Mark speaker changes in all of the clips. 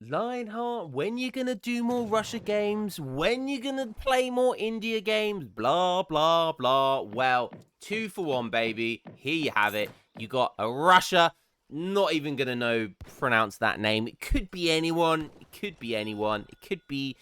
Speaker 1: Lionheart, when you gonna do more Russia games? When you gonna play more India games? Blah, blah, blah. Well, 2 for 1, baby. Here you have it. You got a Russia. Not even gonna pronounce that name. It could be anyone. It could be anyone. It could be...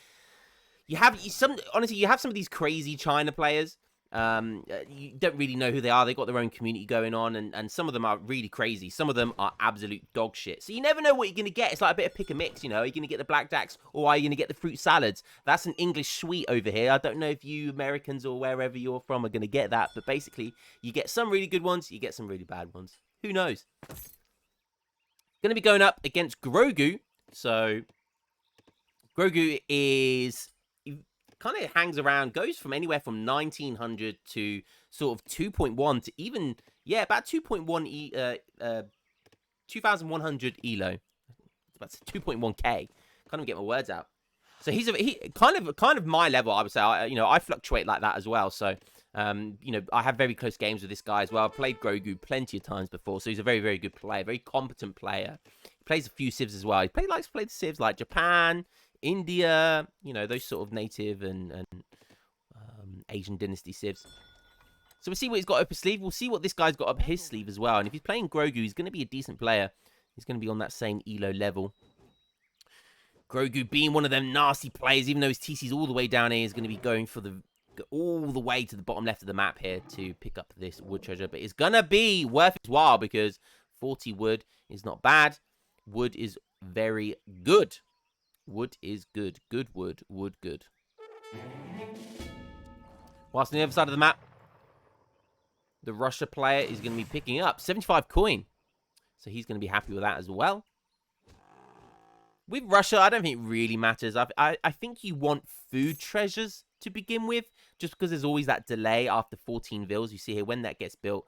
Speaker 1: Honestly, you have some of these crazy China players. You don't really know who they are. They've got their own community going on, and some of them are really crazy. Some of them are absolute dog shit. So you never know what you're going to get. It's like a bit of pick and mix, you know. Are you going to get the blackjacks, or are you going to get the fruit salads? That's an English sweet over here. I don't know if you Americans or wherever you're from are going to get that, but basically, you get some really good ones, you get some really bad ones. Who knows? Going to be going up against Grogu. So, Grogu is... kind of hangs around, goes from anywhere from 1900 to sort of 2.1 to even, yeah, about 2.1 2100 elo. That's 2.1k. Can't even get my words out. So he's kind of my level, I would say. I fluctuate like that as well. So I have very close games with this guy as well. I've played Grogu plenty of times before, so he's a very, very good player, very competent player. He plays a few civs as well. He likes to play the civs like Japan, India, those sort of native and Asian dynasty civs. So we'll see what he's got up his sleeve. We'll see what this guy's got up his sleeve as well. And if he's playing Grogu, he's going to be a decent player. He's going to be on that same elo level. Grogu being one of them nasty players, even though his TC's all the way down here, is going to be going for all the way to the bottom left of the map here to pick up this wood treasure. But it's going to be worth his while because 40 wood is not bad. Wood is very good. Wood is good. Good wood. Wood good. Whilst on the other side of the map, the Russia player is going to be picking up 75 coin. So he's going to be happy with that as well. With Russia, I don't think it really matters. I think you want food treasures to begin with, just because there's always that delay after 14 vills. You see here, when that gets built,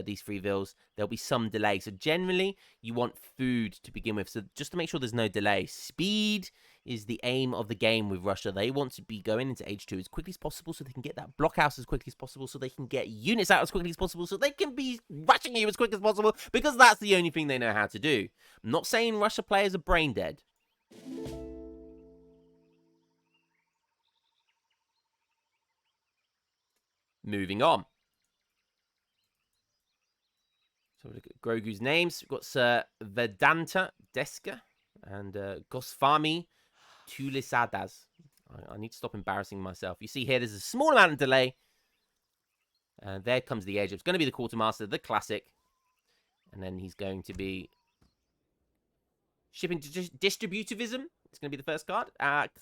Speaker 1: these 3 vills, there'll be some delay. So generally, you want food to begin with. So just to make sure there's no delay. Speed is the aim of the game with Russia. They want to be going into H2 as quickly as possible so they can get that blockhouse as quickly as possible, so they can get units out as quickly as possible, so they can be rushing you as quick as possible, because that's the only thing they know how to do. I'm not saying Russia players are brain dead. Moving on. So look at Grogu's names. We've got Sir Vedanta Deska and Goswami Tulisadas. I need to stop embarrassing myself. You see here, there's a small amount of delay. And there comes the age. It's going to be the quartermaster, the classic. And then he's going to be shipping distributivism. It's going to be the first card.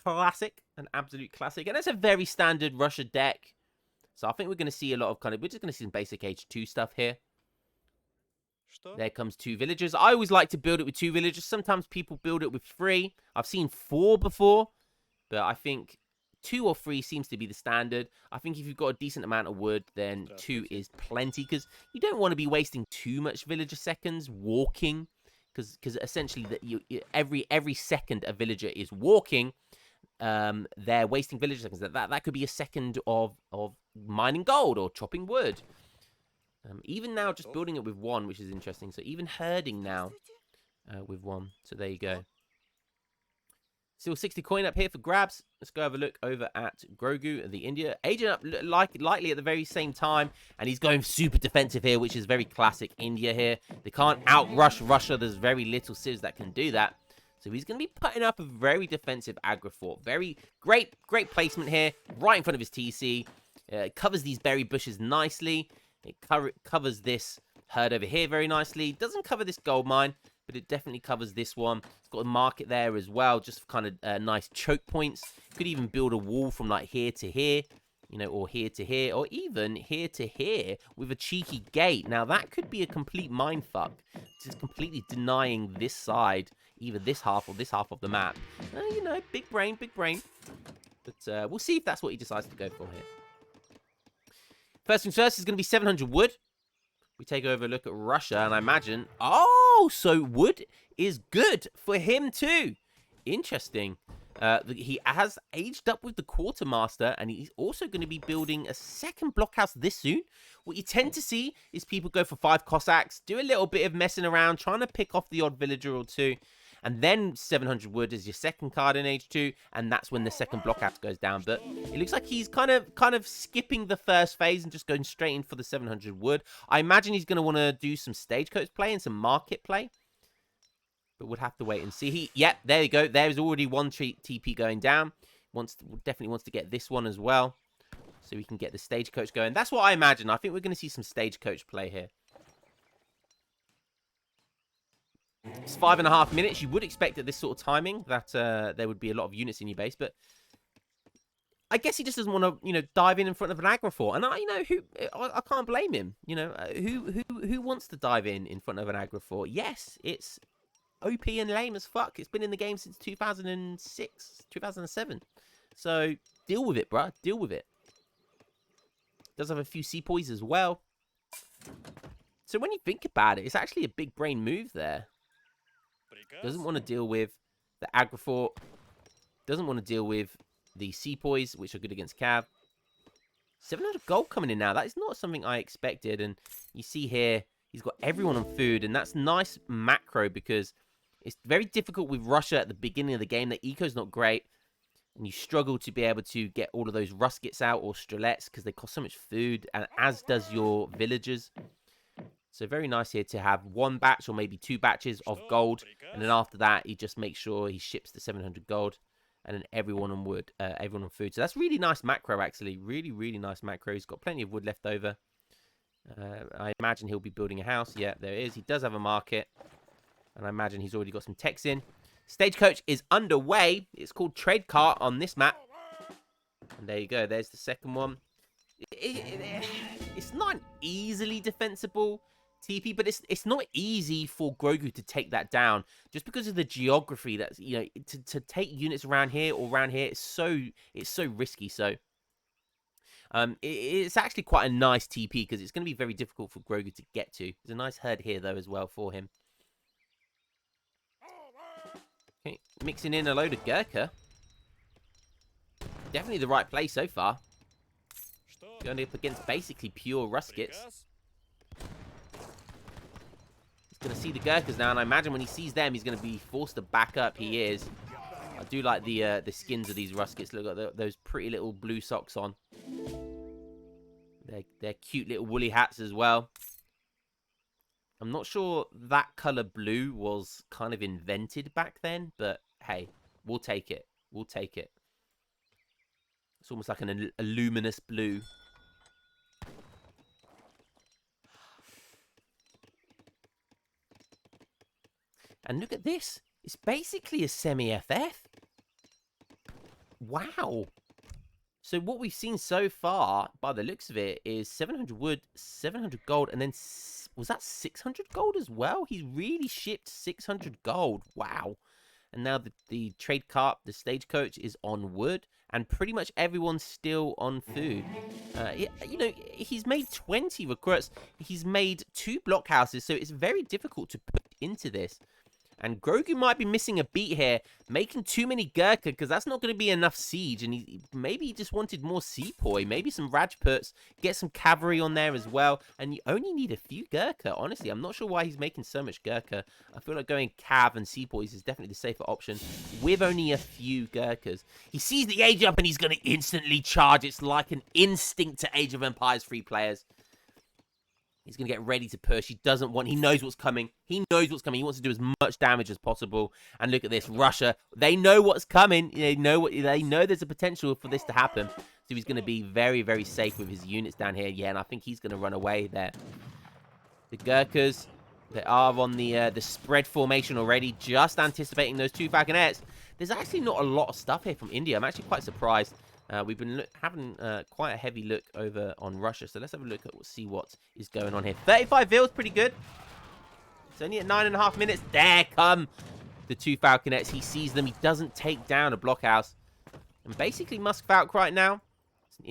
Speaker 1: Classic, an absolute classic. And that's a very standard Russia deck. So I think we're going to see a lot of we're just going to see some basic H2 stuff here. There comes 2 villagers. I always like to build it with 2 villagers. Sometimes people build it with 3. I've seen 4 before, but I think 2 or 3 seems to be the standard. I think if you've got a decent amount of wood, then 2 is plenty, because you don't want to be wasting too much villager seconds walking, because essentially every second a villager is walking, they're wasting villager seconds. That could be a second of mining gold or chopping wood. Even now, just building it with 1, which is interesting. So even herding now with 1. So there you go. Still 60 coin up here for grabs. Let's go have a look over at Grogu, the India. Aging up lightly at the very same time. And he's going super defensive here, which is very classic India here. They can't outrush Russia. There's very little civs that can do that. So he's going to be putting up a very defensive aggro fort. Very great placement here. Right in front of his TC. It covers these berry bushes nicely. It covers this herd over here very nicely. Doesn't cover this gold mine, but it definitely covers this one. It's got a market there as well, just for kind of nice choke points. Could even build a wall from like here to here, or here to here, or even here to here with a cheeky gate. Now that could be a complete mindfuck. Just completely denying this side, either this half or this half of the map. Big brain. But we'll see if that's what he decides to go for here. First things first is going to be 700 wood. We take over a look at Russia, and I imagine... Oh, so wood is good for him too. Interesting. He has aged up with the quartermaster, and he's also going to be building a second blockhouse this soon. What you tend to see is people go for 5 Cossacks, do a little bit of messing around, trying to pick off the odd villager or 2. and then 700 wood is your second card in H2, and that's when the second blockhouse goes down. But it looks like he's kind of skipping the first phase and just going straight in for the 700 wood. I imagine he's going to want to do some stagecoach play and some market play, but we'll have to wait and see. Yep, there you go. There's already one TP going down. Definitely wants to get this one as well, so we can get the stagecoach going. That's what I imagine. I think we're going to see some stagecoach play here. It's 5.5 minutes. You would expect at this sort of timing that there would be a lot of units in your base, but I guess he just doesn't want to, dive in front of an aggro. And I can't blame him. Who wants to dive in front of an aggro? Yes, it's OP and lame as fuck. It's been in the game since 2006, 2007. So deal with it, bruh. Deal with it. Does have a few sepoys as well. So when you think about it, it's actually a big brain move there. Doesn't want to deal with the aggro. Doesn't want to deal with the sepoys, which are good against Cav. 700 gold coming in now. That is not something I expected. And you see here, he's got everyone on food. And that's nice macro because it's very difficult with Russia at the beginning of the game. The eco's not great. And you struggle to be able to get all of those ruskets out or strelets because they cost so much food. And as does your villagers. So very nice here to have one batch or maybe 2 batches of gold. And then after that, he just makes sure he ships the 700 gold. And then everyone on wood, everyone on food. So that's really nice macro, actually. Really, really nice macro. He's got plenty of wood left over. I imagine he'll be building a house. Yeah, there it is. He does have a market. And I imagine he's already got some techs in. Stagecoach is underway. It's called Trade Cart on this map. And there you go. There's the second one. It's not an easily defensible TP, but it's not easy for Grogu to take that down just because of the geography. That's to take units around here or around here. It's so risky. So it's actually quite a nice TP because it's going to be very difficult for Grogu to get to. There's a nice herd here though as well for him. Okay, mixing in a load of Gurkha. Definitely the right play so far. Going up against basically pure ruskets. He's going to see the Gurkhas now, and I imagine when he sees them, he's going to be forced to back up. He is. I do like the skins of these ruskets. Look at those pretty little blue socks on. They're cute little woolly hats as well. I'm not sure that color blue was kind of invented back then, but hey, we'll take it. We'll take it. It's almost like a luminous blue. And look at this. It's basically a semi-FF. Wow. So what we've seen so far, by the looks of it, is 700 wood, 700 gold, and then was that 600 gold as well? He's really shipped 600 gold. Wow. And now the trade cart, the stagecoach, is on wood. And pretty much everyone's still on food. He's made 20 recruits. He's made 2 blockhouses. So it's very difficult to put into this. And Grogu might be missing a beat here, making too many Gurkha, because that's not going to be enough siege. And maybe he just wanted more sepoy, maybe some Rajputs, get some cavalry on there as well. And you only need a few Gurkha, honestly. I'm not sure why he's making so much Gurkha. I feel like going cav and sepoys is definitely the safer option, with only a few Gurkhas. He sees the Age Up and he's going to instantly charge. It's like an instinct to Age of Empires 3 players. He's going to get ready to push. He knows what's coming. He knows what's coming. He wants to do as much damage as possible. And look at this, Russia. They know what's coming. They know there's a potential for this to happen. So he's going to be very, very safe with his units down here. Yeah, and I think he's going to run away there. The Gurkhas, they are on the spread formation already, just anticipating those 2 Falconets. There's actually not a lot of stuff here from India. I'm actually quite surprised. We've been having quite a heavy look over on Russia. So let's have a look at see what is going on here. 35 Vils, pretty good. It's only at 9.5 minutes. There come the 2 Falconets. He sees them. He doesn't take down a blockhouse. And basically Musk Falk right now. It's an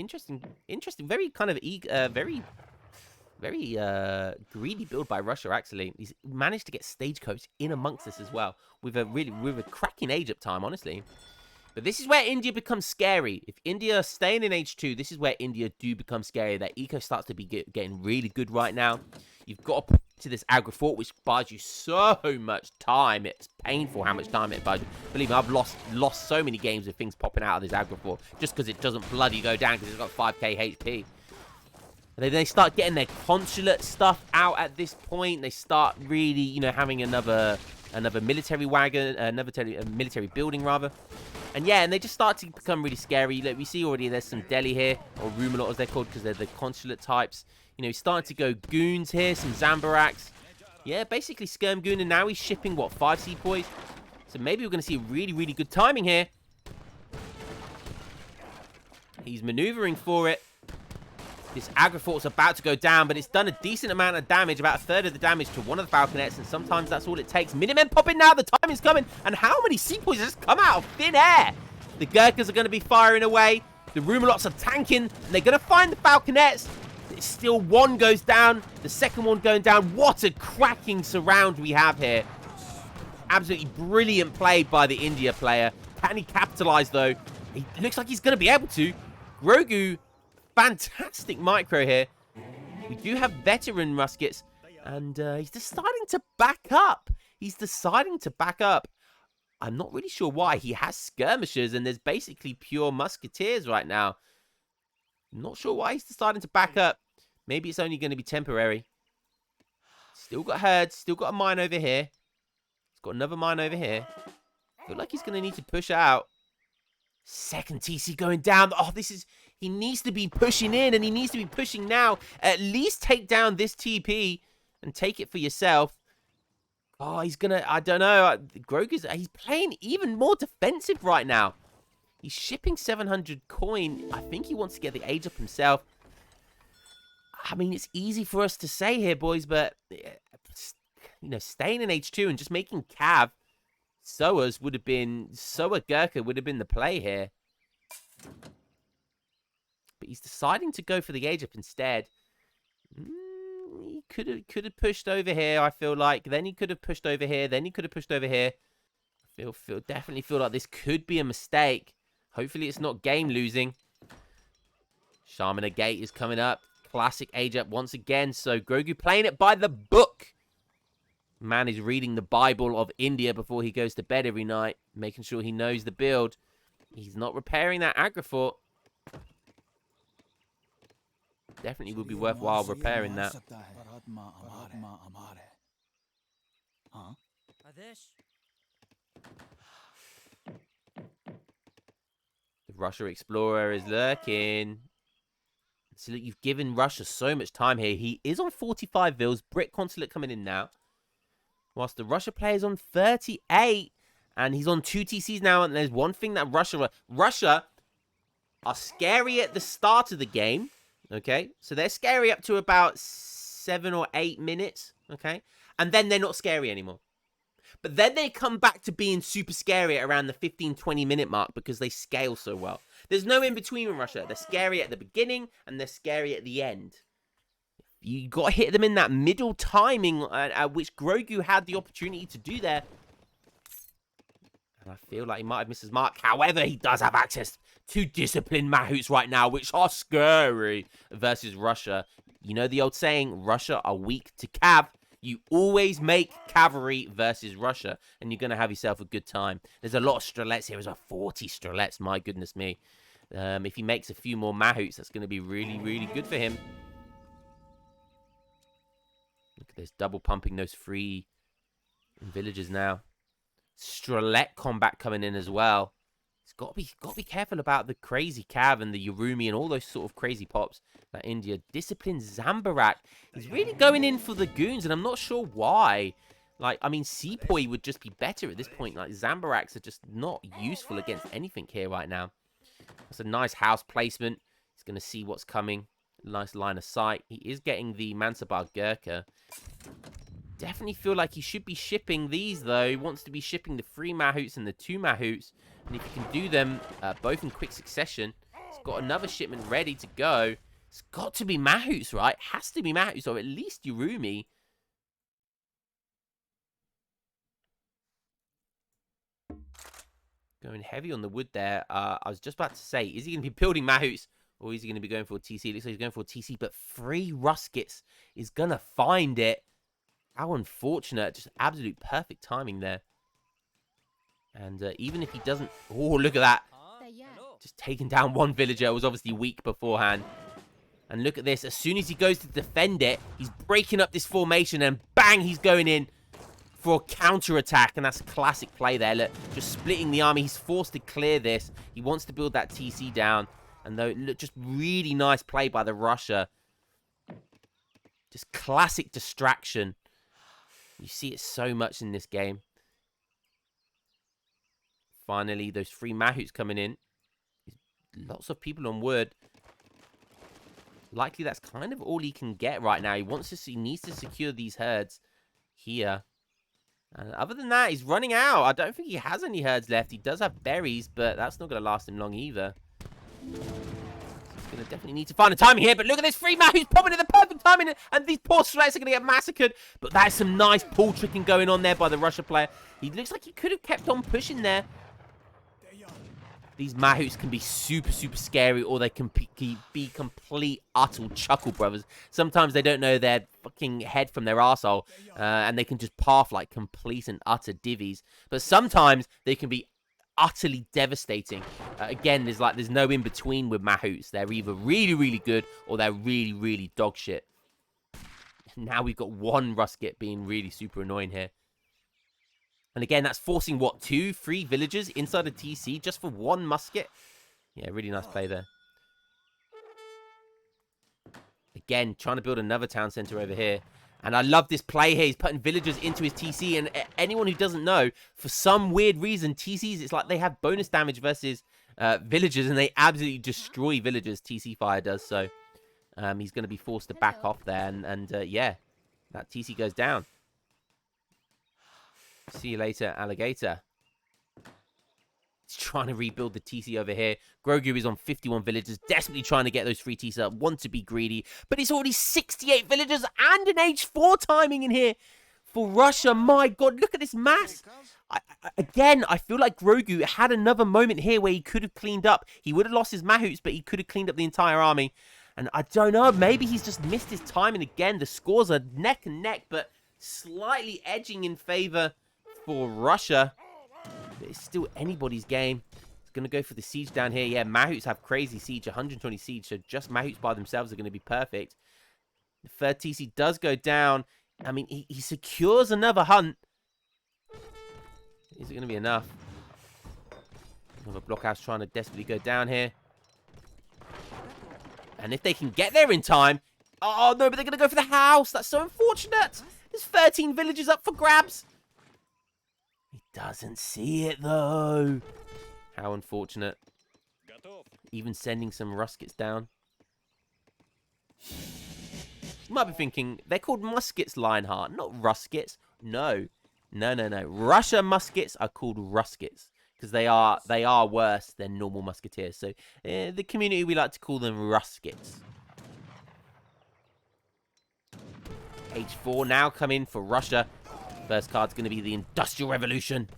Speaker 1: interesting, very kind of very greedy build by Russia, actually. He's managed to get Stagecoach in amongst us as well. With a cracking age up time, honestly. But this is where India becomes scary. If India are staying in H2, this is where India do become scary. Their eco starts to be getting really good right now. You've got to to this aggro fort, which buys you so much time. It's painful how much time it buys you. Believe me, I've lost so many games with things popping out of this aggro fort just because it doesn't bloody go down because it's got 5k HP. And then they start getting their consulate stuff out at this point. They start really, you know, having another military wagon, military building rather. And yeah, and they just start to become really scary. Like we see already, there's some Delhi here, or Rumalot as they're called, because they're the consulate types. You know, he's starting to go goons here, some Zambaraks. Yeah, basically Skirm Goon, and now he's shipping, what, 5 sepoys? So maybe we're going to see really, really good timing here. He's maneuvering for it. This aggro fort's about to go down, but it's done a decent amount of damage, about a third of the damage to one of the Falconets, and sometimes that's all it takes. Minutemen pop in now, the time is coming, and how many sepoys just come out of thin air? The Gurkhas are going to be firing away, the Rumalots are tanking, and they're going to find the Falconets. Still one goes down, the second one going down. What a cracking surround we have here. Absolutely brilliant play by the India player. Can he capitalize though? He looks like he's going to be able to. Grogu, fantastic micro here. We do have veteran muskets, and he's deciding to back up. I'm not really sure why. He has skirmishers, and there's basically pure musketeers right now. I'm not sure why he's deciding to back up. Maybe it's only going to be temporary. Still got herds. Still got a mine over here. He's got another mine over here. Feel like he's going to need to push out. Second TC going down. Oh, this is... He needs to be pushing in, and he needs to be pushing now. At least take down this TP and take it for yourself. Oh, he's going to... I don't know. Grogu's... He's playing even more defensive right now. He's shipping 700 coin. I think he wants to get the age up himself. I mean, it's easy for us to say here, boys, but... You know, staying in H2 and just making Cav Soas would have been... Soa Gurkha would have been the play here. But he's deciding to go for the age up instead. He could have pushed over here, I feel like. Then he could have pushed over here. Then he could have pushed over here. Definitely feel like this could be a mistake. Hopefully it's not game losing. Shamana Gate is coming up. Classic age up once again. So Grogu playing it by the book. Man is reading the Bible of India before he goes to bed every night. Making sure he knows the build. He's not repairing that aggro fort. Definitely would be worthwhile repairing that. The Russia Explorer is lurking. So look, you've given Russia so much time here. He is on 45 vils. Brit Consulate coming in now. Whilst the Russia player is on 38. And he's on 2 TCs now. And there's one thing that Russia are scary at the start of the game. Okay, so they're scary up to about 7 or 8 minutes, okay? And then they're not scary anymore. But then they come back to being super scary at around the 15-20 minute mark because they scale so well. There's no in-between in Russia. They're scary at the beginning and they're scary at the end. You got to hit them in that middle timing, which Grogu had the opportunity to do there. And I feel like he might have missed his mark. However, he does have access to disciplined Mahouts right now, which are scary versus Russia. You know the old saying, Russia are weak to cav. You always make cavalry versus Russia, and you're going to have yourself a good time. There's a lot of Strelets here. There's 40 Strelets, my goodness me. If he makes a few more Mahouts, that's going to be really, really good for him. Look at this, double pumping those free villagers now. Strelet combat coming in as well. It's got to be careful about the crazy Cav and the Yurumi and all those sort of crazy pops that India. Disciplined Zambarak is really going in for the goons, and I'm not sure why. Like, I mean, Sepoy would just be better at this point. Like, Zambaraks are just not useful against anything here right now. That's a nice house placement. He's going to see what's coming. Nice line of sight. He is getting the Mansabar Gurkha. Definitely feel like he should be shipping these, though. He wants to be shipping the 3 Mahouts and the 2 Mahouts. And if he can do them both in quick succession, he's got another shipment ready to go. It's got to be Mahouts, right? Has to be Mahouts, or at least Yurumi. Going heavy on the wood there. I was just about to say, is he going to be building Mahouts, or is he going to be going for a TC? Looks like he's going for a TC, but 3 Ruskets is going to find it. How unfortunate. Just absolute perfect timing there. And even if he doesn't... Oh, look at that. Just taking down one villager. It was obviously weak beforehand. And look at this. As soon as he goes to defend it, he's breaking up this formation. And bang, he's going in for a counter-attack. And that's a classic play there. Look, just splitting the army. He's forced to clear this. He wants to build that TC down. And though, look, just really nice play by the Russia. Just classic distraction. You see it so much in this game. Finally, those 3 Mahouts coming in. Lots of people on wood. Likely that's kind of all he can get right now. He needs to secure these herds here. And other than that, he's running out. I don't think he has any herds left. He does have berries, but that's not going to last him long either. He's going to definitely need to find a timing here. But look at this 3 Mahouts popping in the perfect timing. And these poor Strelets are going to get massacred. But that is some nice pull tricking going on there by the Russia player. He looks like he could have kept on pushing there. These Mahouts can be super, super scary, or they can be complete, utter chuckle brothers. Sometimes they don't know their fucking head from their arsehole, and they can just path like complete and utter divvies. But sometimes they can be utterly devastating. Again, there's no in-between with Mahouts. They're either really, really good, or they're really, really dog shit. Now we've got one Rusket being really super annoying here. And again, that's forcing, what, 2, 3 villagers inside a TC just for 1 musket? Yeah, really nice play there. Again, trying to build another town center over here. And I love this play here. He's putting villagers into his TC. And anyone who doesn't know, for some weird reason, TCs, it's like they have bonus damage versus villagers. And they absolutely destroy villagers, TC Fire does. So he's going to be forced to back off there. And yeah, that TC goes down. See you later, alligator. He's trying to rebuild the TC over here. Grogu is on 51 villagers, desperately trying to get those 3 TCs up, want to be greedy. But it's already 68 villagers and an age 4 timing in here for Russia. My God, look at this mass. Again, I feel like Grogu had another moment here where he could have cleaned up. He would have lost his Mahouts, but he could have cleaned up the entire army. And I don't know, maybe he's just missed his timing again. The scores are neck and neck, but slightly edging in favor for Russia. It's still anybody's game. It's going to go for the siege down here. Yeah, Mahouts have crazy siege, 120 siege, so just Mahouts by themselves are going to be perfect. The 3rd TC does go down. I mean, he secures another hunt. Is it going to be enough? Another blockhouse trying to desperately go down here. And if they can get there in time... Oh, no, but they're going to go for the house. That's so unfortunate. There's 13 villages up for grabs. He doesn't see it, though. How unfortunate. Even sending some Ruskets down. You might be thinking, they're called muskets, Lionheart, not Ruskets. No. No. Russia muskets are called Ruskets. Because they are worse than normal musketeers. So, the community, we like to call them Ruskets. H4 now come in for Russia. First card's going to be the Industrial Revolution.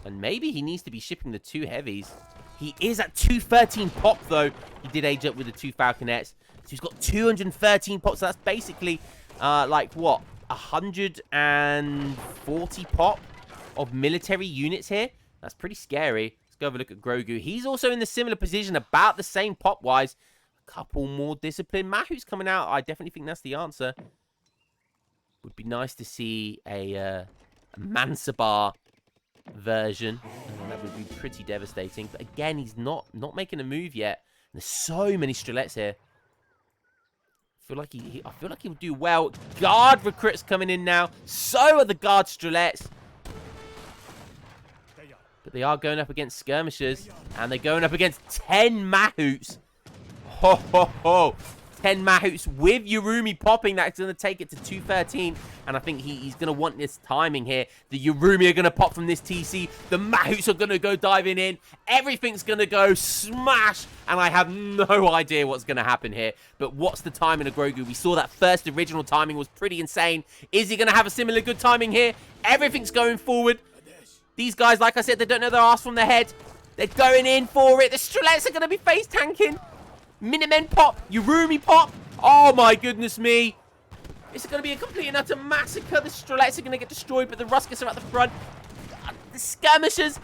Speaker 1: And maybe he needs to be shipping the 2 heavies. He is at 213 pop, though. He did age up with the 2 Falconets. So he's got 213 pops. So that's basically, like, what? 140 pop of military units here. That's pretty scary. Let's go have a look at Grogu. He's also in the similar position, about the same pop-wise. A couple more disciplined Mahouts coming out. I definitely think that's the answer. Would be nice to see a Mansabar version. That would be pretty devastating. But again, he's not making a move yet. And there's so many Strelets here. I feel like he would do well. Guard recruits coming in now. So are the Guard Strelets. But they are going up against skirmishers. And they're going up against 10 Mahouts. Ho, ho, ho. 10 Mahouts with Yurumi popping. That's going to take it to 213. And I think he's going to want this timing here. The Yurumi are going to pop from this TC. The Mahouts are going to go diving in. Everything's going to go smash. And I have no idea what's going to happen here. But what's the timing of Grogu? We saw that first original timing was pretty insane. Is he going to have a similar good timing here? Everything's going forward. These guys, like I said, they don't know their ass from their head. They're going in for it. The Strelets are going to be face tanking. Minutemen pop. Yurumi pop. Oh my goodness me. It's going to be a complete and utter massacre. The Strelets are going to get destroyed, but the Ruskers are at the front. The skirmishers,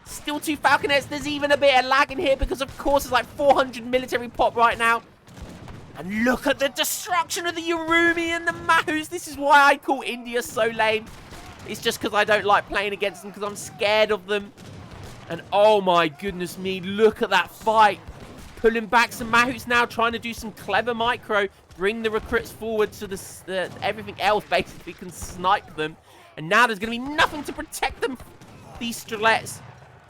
Speaker 1: still 2 Falconets. There's even a bit of lag in here because, of course, there's like 400 military pop right now. And look at the destruction of the Yurumi and the Mahus. This is why I call India so lame. It's just because I don't like playing against them because I'm scared of them. And oh my goodness me, look at that fight. Pulling back some Mahus now, trying to do some clever micro. Bring the recruits forward so everything else basically can snipe them. And now there's going to be nothing to protect them, these Strelets,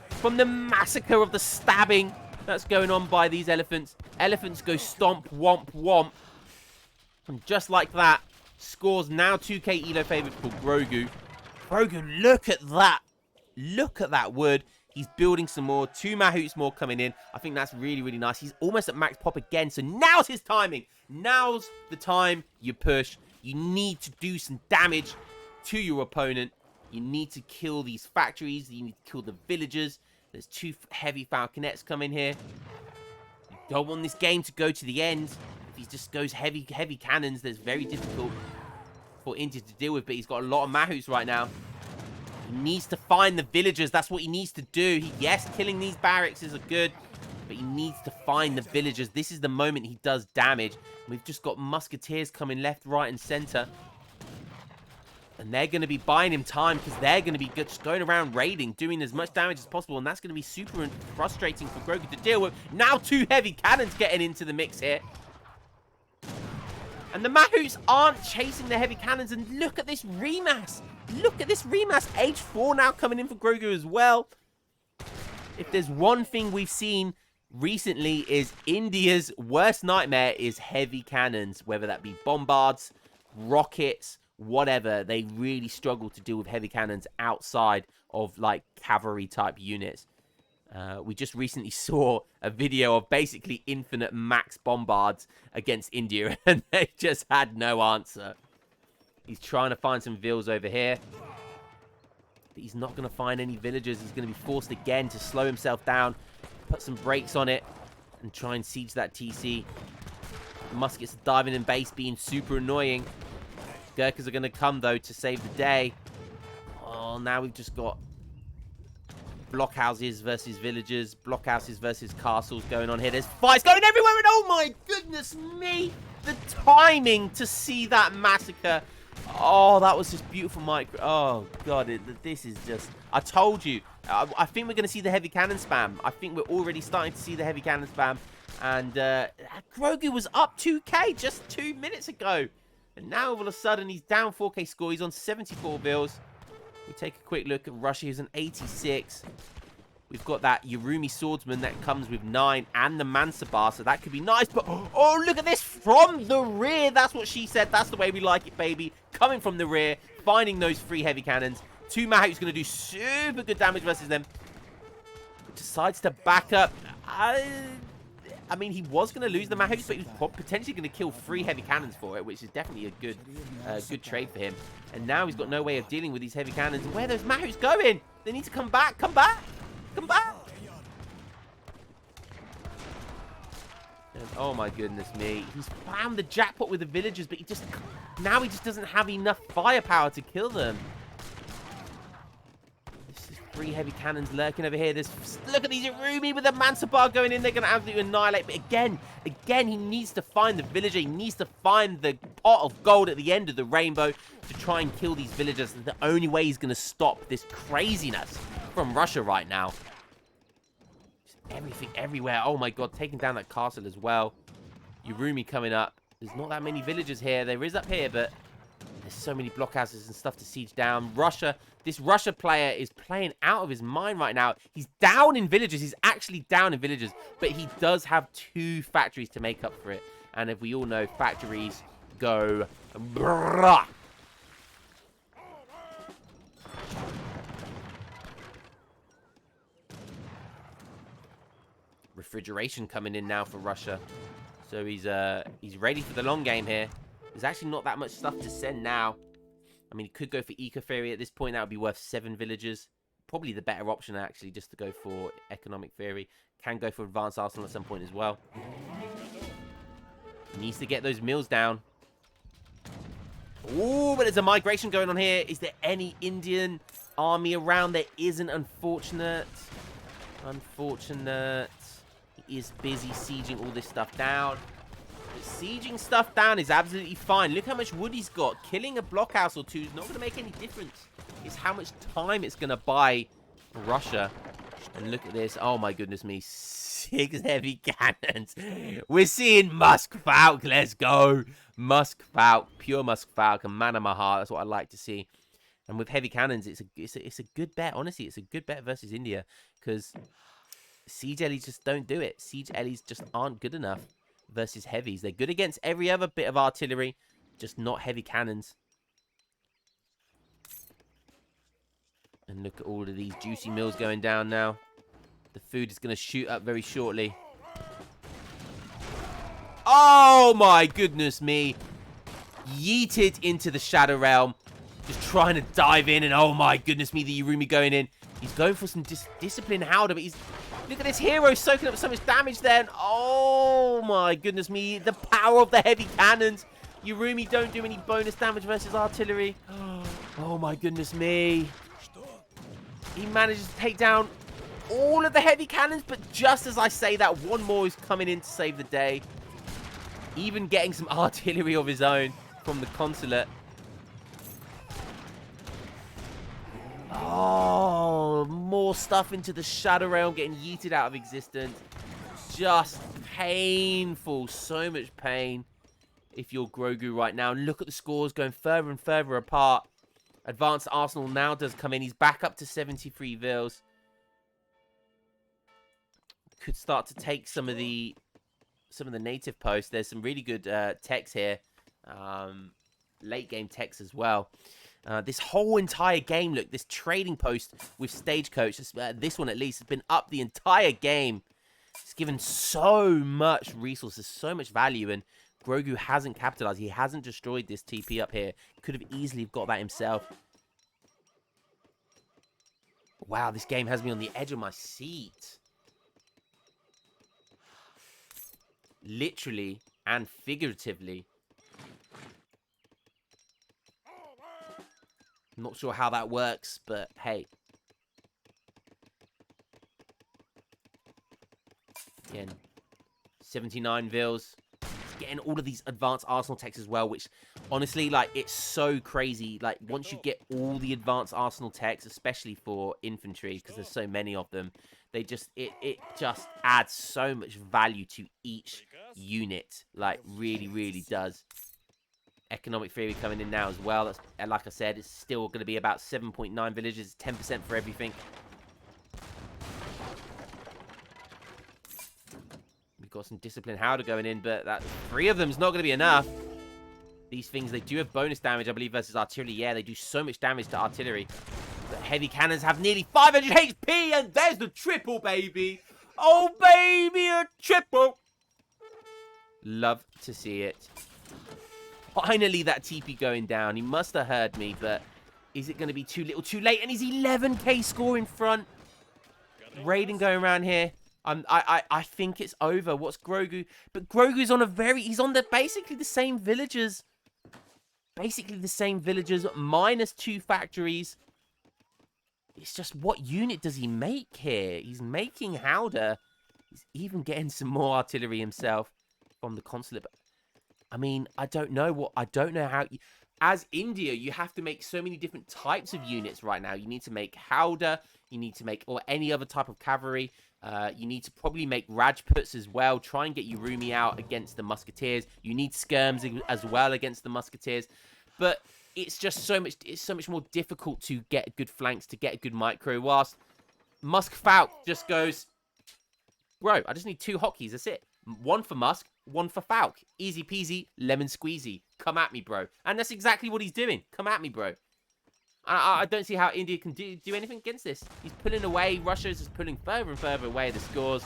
Speaker 1: from the massacre of the stabbing that's going on by these elephants. Elephants go stomp, womp, womp. And just like that, scores now 2k elo favored for Grogu. Grogu, look at that. Look at that wood. He's building some more. 2 Mahouts more coming in. I think that's really, really nice. He's almost at max pop again. So now's his timing. Now's the time you push. You need to do some damage to your opponent. You need to kill these factories. You need to kill the villagers. There's 2 heavy falconets coming here. You don't want this game to go to the end. If he just goes heavy cannons, that's very difficult for India to deal with. But he's got a lot of Mahouts right now. He needs to find the villagers. That's what he needs to do. Yes, killing these barracks is good, but he needs to find the villagers. This is the moment he does damage. We've just got musketeers coming left, right, and center. And they're going to be buying him time because they're going to be just going around raiding, doing as much damage as possible. And that's going to be super frustrating for Grogu to deal with. Now 2 heavy cannons getting into the mix here. And the Mahouts aren't chasing the heavy cannons. And look at this remass. Look at this remass. Age 4 now coming in for Grogu as well. If there's one thing we've seen recently is India's worst nightmare is heavy cannons. Whether that be bombards, rockets, whatever. They really struggle to deal with heavy cannons outside of like cavalry type units. We just recently saw a video of basically infinite max bombards against India, and they just had no answer. He's trying to find some vills over here. But he's not going to find any villagers. He's going to be forced again to slow himself down, put some brakes on it, and try and siege that TC. Muskets are diving in base, being super annoying. Gurkhas are going to come, though, to save the day. Oh, now we've just got blockhouses versus villagers, blockhouses versus castles going on here. There's fights going everywhere, and oh my goodness me, the timing to see that massacre. Oh, that was just beautiful micro. Oh god, this is just, I told you. I think we're going to see the heavy cannon spam. I think we're already starting to see the heavy cannon spam. And Grogu was up 2k just 2 minutes ago. And now all of a sudden he's down 4k score. He's on 74 bills. We take a quick look at Russia. He's an 86. We've got that Yurumi swordsman that comes with 9 and the Mansabar, so that could be nice. But, oh, look at this from the rear. That's what she said. That's the way we like it, baby. Coming from the rear, finding those 3 heavy cannons. 2 Mahouts going to do super good damage versus them. Decides to back up. I mean, he was going to lose the Mahouts, but he was potentially going to kill 3 heavy cannons for it, which is definitely a good trade for him. And now he's got no way of dealing with these heavy cannons. Where are those Mahouts going? They need to come back. Come back. Come back. And, oh, my goodness me. He's found the jackpot with the villagers, but now he just doesn't have enough firepower to kill them. 3 heavy cannons lurking over here. Look at these Irumi with the Mansabar going in. They're going to absolutely annihilate. But again, he needs to find the villager. He needs to find the pot of gold at the end of the rainbow to try and kill these villagers. The only way he's going to stop this craziness from Russia right now. Just everything everywhere. Oh my god, taking down that castle as well. Yurumi coming up. There's not that many villagers here. There is up here, but there's so many blockhouses and stuff to siege down. This Russia player is playing out of his mind right now. He's down in villagers. He's actually down in villagers. But he does have 2 factories to make up for it. And if we all know, factories go brrrah. Refrigeration coming in now for Russia. So he's ready for the long game here. There's actually not that much stuff to send now. I mean, he could go for Eco Theory at this point. That would be worth 7 villagers. Probably the better option, actually, just to go for Economic Theory. Can go for Advanced Arsenal at some point as well. He needs to get those mills down. Ooh, but there's a migration going on here. Is there any Indian army around? There isn't, unfortunate. Unfortunate. He is busy sieging all this stuff down. But sieging stuff down is absolutely fine. Look how much wood he's got. Killing a blockhouse or two is not going to make any difference. It's how much time it's going to buy Russia. And look at this. Oh, my goodness me. 6 heavy cannons. We're seeing Musk Falk. Let's go. Musk Falk. Pure Musk Falk. A man of my heart. That's what I like to see. And with heavy cannons, it's a good bet. Honestly, it's a good bet versus India. Because siege Ellies just don't do it. Siege Ellies just aren't good enough versus heavies. They're good against every other bit of artillery. Just not heavy cannons. And look at all of these juicy mills going down now. The food is going to shoot up very shortly. Oh my goodness me. Yeeted into the Shadow Realm. Just trying to dive in. And oh my goodness me, the Urumi going in. He's going for some discipline Howder. But he's... Look at this hero soaking up so much damage then. Oh my goodness me. The power of the heavy cannons. Urumi don't do any bonus damage versus artillery. Oh my goodness me. He manages to take down all of the heavy cannons, but just as I say that, one more is coming in to save the day. Even getting some artillery of his own from the consulate. Oh, more stuff into the Shadow Realm, getting yeeted out of existence. Just painful. So much pain if you're Grogu right now. And look at the scores going further and further apart. Advanced Arsenal now does come in. He's back up to 73 vils. Could start to take some of the native posts. There's some really good techs here. Late game techs as well. This whole entire game, look, this trading post with Stagecoach, this one at least, has been up the entire game. It's given so much resources, so much value, and Grogu hasn't capitalized. He hasn't destroyed this TP up here. Could have easily got that himself. Wow, this game has me on the edge of my seat. Literally and figuratively. I'm not sure how that works, but hey. Again, 79 vils. Getting all of these advanced arsenal techs as well, which honestly, like, it's so crazy. Like, once you get all the advanced arsenal techs, especially for infantry, because there's so many of them, they just, it just adds so much value to each unit. Like, really, really does. Economic theory coming in now as well. That's, like I said, it's still going to be about 7.9 villages, 10% for everything. We've got some discipline Howder going in, but that 3 of them is not going to be enough. These things, they do have bonus damage, I believe, versus artillery. Yeah, they do so much damage to artillery. But heavy cannons have nearly 500 HP, and there's the triple, baby. Oh, baby, a triple. Love to see it. Finally, that TP going down. He must have heard me, but is it going to be too little, too late? And he's 11k score in front. Raiden going around here. I think it's over. What's Grogu? But Grogu's on he's on basically the same villagers. Basically the same villagers, minus 2 factories. It's just, what unit does he make here? He's making Howder. He's even getting some more artillery himself from the consulate. But I mean, I don't know how... As India, you have to make so many different types of units right now. You need to make Howder, you need to make, or any other type of cavalry. You need to probably make Rajputs as well. Try and get Urumi out against the Musketeers. You need Skirms as well against the Musketeers. But it's just so much more difficult to get good flanks, to get a good micro. Whilst Musk Falk just goes, bro, I just need 2 hotkeys, that's it. 1 for Musk, 1 for Falk. Easy peasy, lemon squeezy. Come at me, bro. And that's exactly what he's doing. Come at me, bro. I don't see how India can do anything against this. He's pulling away. Russia's just pulling further and further away the scores.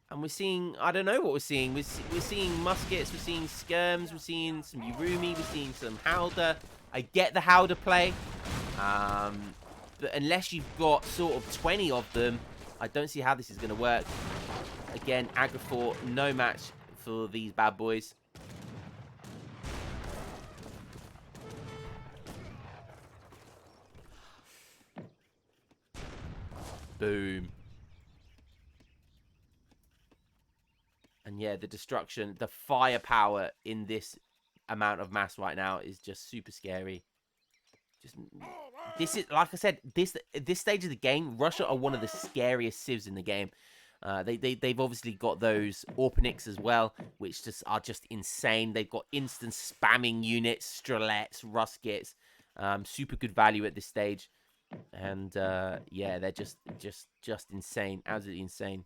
Speaker 1: And we're seeing, I don't know what we're seeing. We're seeing muskets, we're seeing skirms, we're seeing some Urumi, we're seeing some Howder. I get the Howder play. But unless you've got sort of 20 of them, I don't see how this is going to work. Again, Agrafor, no match for these bad boys. Boom. And yeah, the destruction, the firepower in this amount of mass right now is just super scary. This is, like I said, this stage of the game, Russia are one of the scariest civs in the game. They've obviously got those Orpanics as well, which are just insane. They've got instant spamming units, Strelets, Ruskets, super good value at this stage. And yeah, they're just insane, absolutely insane.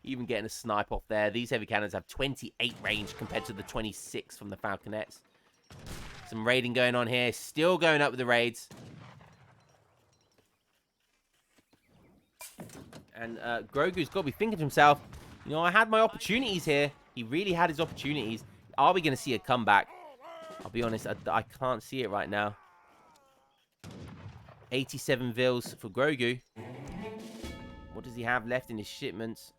Speaker 1: Even getting a snipe off there. These heavy cannons have 28 range compared to the 26 from the Falconets. Some raiding going on here. Still going up with the raids. And Grogu's got to be thinking to himself, you know, I had my opportunities here. He really had his opportunities. Are we going to see a comeback? I'll be honest, I can't see it right now. 87 vils for Grogu. What does he have left in his shipments?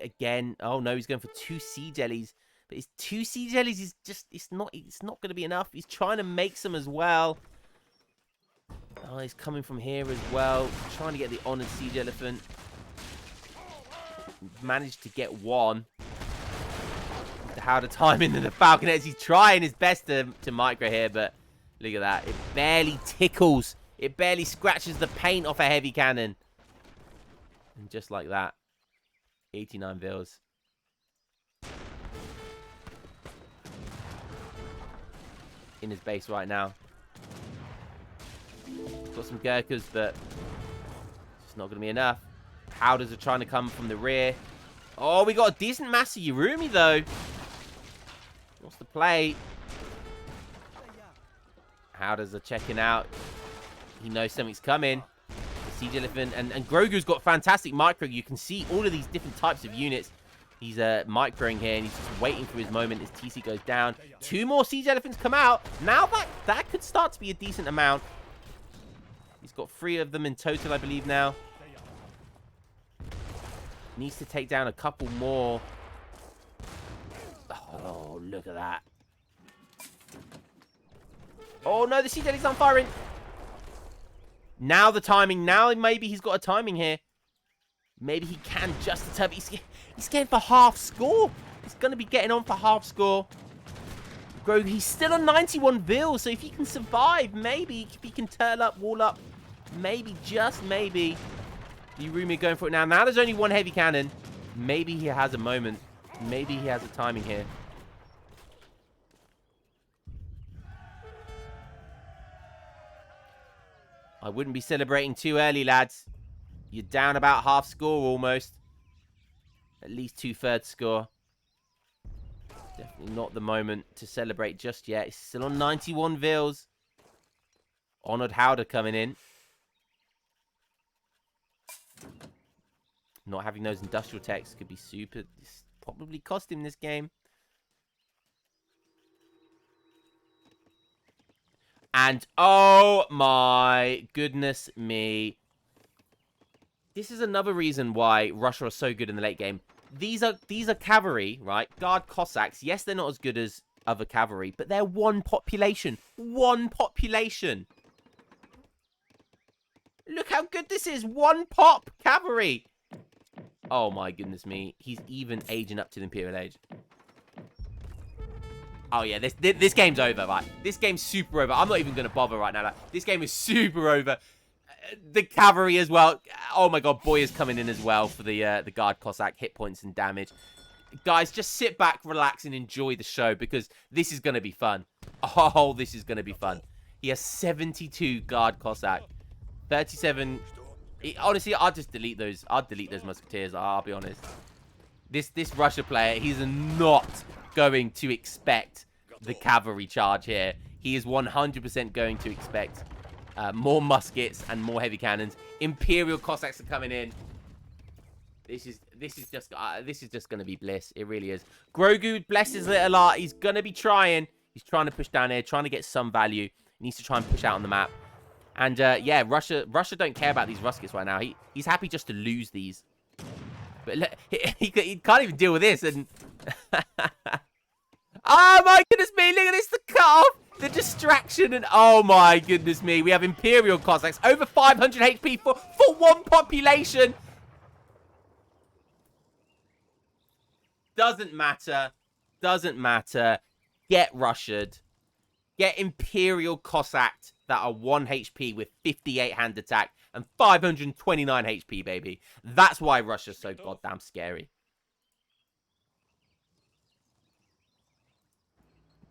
Speaker 1: Again, oh no, he's going for 2 sea jellies. But his 2 sea jellies is just, it's not going to be enough. He's trying to make some as well. Oh, he's coming from here as well. Trying to get the honored siege elephant. Managed to get one. How to time into the Falconets. He's trying his best to micro here, but look at that. It barely tickles. It barely scratches the paint off a heavy cannon. And just like that, 89 vils. In his base right now. Got some Gurkhas, but it's not going to be enough. Powders are trying to come from the rear. Oh, we got a decent mass of Yurumi, though. What's the play? Powders are checking out. He knows something's coming. The Siege Elephant. And Grogu's got fantastic micro. You can see all of these different types of units. He's microing here, and he's just waiting for his moment as TC goes down. 2 more Siege Elephants come out. Now that could start to be a decent amount. He's got 3 of them in total, I believe, now. Needs to take down a couple more. Oh, look at that. Oh, no, the Siege Elephant's not firing. Now the timing. Now maybe he's got a timing here. Maybe he can just a turn. He's getting for half score. He's going to be getting on for half score. Grogu, he's still on 91 vils. So if he can survive, maybe if he can turn up, wall up, maybe, just maybe. Yurumi going for it now. Now there's only 1 heavy cannon. Maybe he has a moment. Maybe he has a timing here. I wouldn't be celebrating too early, lads. You're down about half score almost. At least 2/3 score. Definitely not the moment to celebrate just yet. It's still on 91 vils. Honored Howder coming in. Not having those industrial techs could be super. This probably cost him this game. And oh my goodness me. This is another reason why Russia are so good in the late game. These are cavalry, right? Guard Cossacks. Yes, they're not as good as other cavalry, but they're 1 population. 1 population. Look how good this is. 1 pop cavalry. Oh my goodness me. He's even aging up to the Imperial age. Oh yeah, this game's over, right? This game's super over. I'm not even going to bother right now. Like, this game is super over. The cavalry as well. Oh my god, Boy is coming in as well for the Guard Cossack hit points and damage. Guys, just sit back, relax, and enjoy the show because this is going to be fun. Oh, this is going to be fun. He has 72 Guard Cossack. 37... Honestly, I'll just delete those. I'll delete those Musketeers. I'll be honest. This Russia player, he's not going to expect the cavalry charge here. He is 100% going to expect more muskets and more heavy cannons. Imperial Cossacks are coming in. This is just going to be bliss. It really is. Grogu, bless his little heart. He's going to be trying. He's trying to push down here, trying to get some value. He needs to try and push out on the map. And yeah, Russia don't care about these Ruskets right now. He's happy just to lose these. But look, he can't even deal with this. And oh my goodness me! Look at this, the cut off, the distraction, and oh my goodness me, we have Imperial Cossacks over 500 HP for one population. Doesn't matter. Doesn't matter. Get Russiaed. Get Imperial Cossack that are 1 HP with 58 hand attack and 529 HP, baby. That's why Russia's so goddamn scary.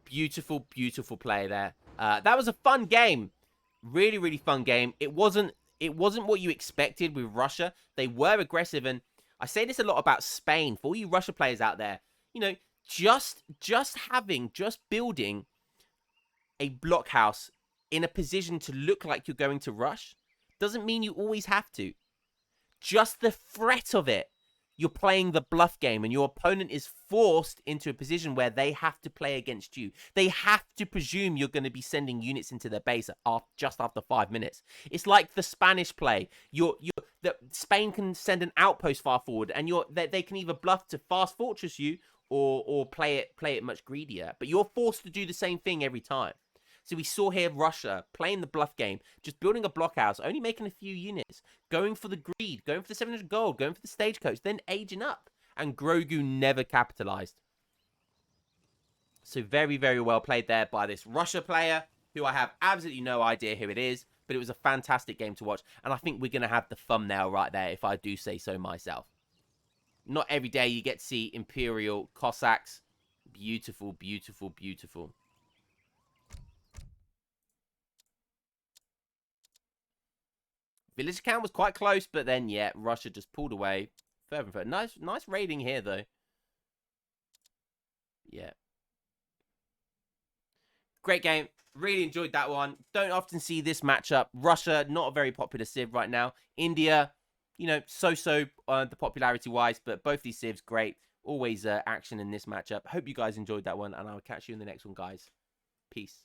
Speaker 1: Beautiful, beautiful play there. That was a fun game. Really, really fun game. It wasn't what you expected with Russia. They were aggressive, and I say this a lot about Spain. For all you Russia players out there, you know, just building a blockhouse in a position to look like you're going to rush doesn't mean you always have to. Just the threat of it, you're playing the bluff game, and your opponent is forced into a position where they have to play against you. They have to presume you're going to be sending units into their base just after 5 minutes. It's like the Spanish play. Spain can send an outpost far forward, and they can either bluff to fast fortress you or play it much greedier. But you're forced to do the same thing every time. So we saw here Russia playing the bluff game, just building a blockhouse, only making a few units, going for the greed, going for the 700 gold, going for the stagecoach, then aging up. And Grogu never capitalized. So very, very well played there by this Russia player, who I have absolutely no idea who it is, but it was a fantastic game to watch. And I think we're going to have the thumbnail right there, if I do say so myself. Not every day you get to see Imperial Cossacks. Beautiful, beautiful, beautiful. Village count was quite close, but then, yeah, Russia just pulled away further and further. Nice raiding here, though. Yeah. Great game. Really enjoyed that one. Don't often see this matchup. Russia, not a very popular civ right now. India, you know, so-so the popularity-wise, but both these civs, great. Always action in this matchup. Hope you guys enjoyed that one, and I'll catch you in the next one, guys. Peace.